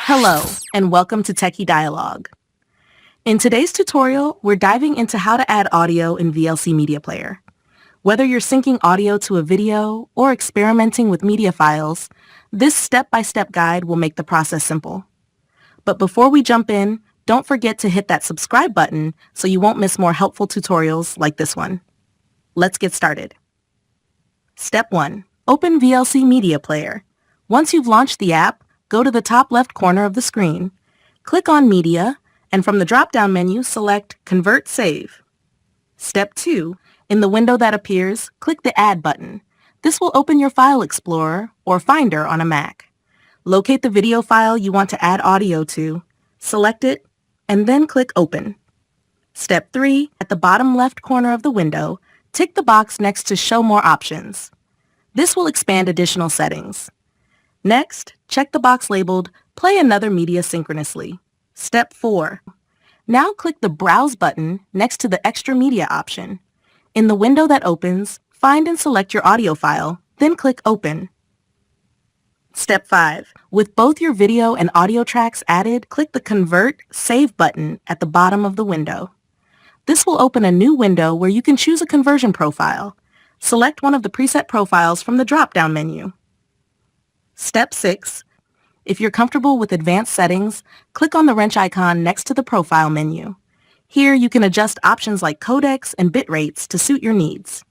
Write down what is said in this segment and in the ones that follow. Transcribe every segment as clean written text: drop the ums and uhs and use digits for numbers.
Hello, and welcome to Techie Dialogue. In today's tutorial, we're diving into how to add audio in VLC Media Player. Whether you're syncing audio to a video or experimenting with media files, this step-by-step guide will make the process simple. But before we jump in, don't forget to hit that subscribe button so you won't miss more helpful tutorials like this one. Let's get started. Step 1. Open VLC Media Player. Once you've launched the app, go to the top left corner of the screen, click on Media, and from the drop-down menu, select Convert Save. Step 2. In the window that appears, click the Add button. This will open your File Explorer or Finder on a Mac. Locate the video file you want to add audio to, select it, and then click Open. Step 3. At the bottom left corner of the window, tick the box next to Show More Options. This will expand additional settings. Next, check the box labeled Play Another Media Synchronously. Step 4. Now click the Browse button next to the Extra Media option. In the window that opens, find and select your audio file, then click Open. Step 5. With both your video and audio tracks added, click the Convert Save button at the bottom of the window. This will open a new window where you can choose a conversion profile. Select one of the preset profiles from the drop-down menu. Step 6. If you're comfortable with advanced settings, click on the wrench icon next to the Profile menu. Here you can adjust options like codecs and bit rates to suit your needs.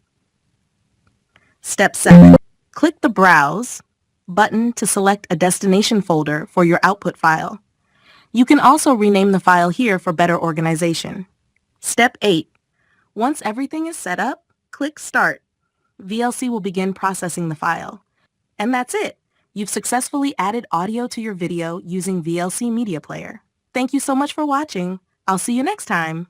Step 7. Click the Browse button to select a destination folder for your output file. You can also rename the file here for better organization. Step 8. Once everything is set up, click Start. VLC will begin processing the file. And that's it. You've successfully added audio to your video using VLC Media Player. Thank you so much for watching. I'll see you next time.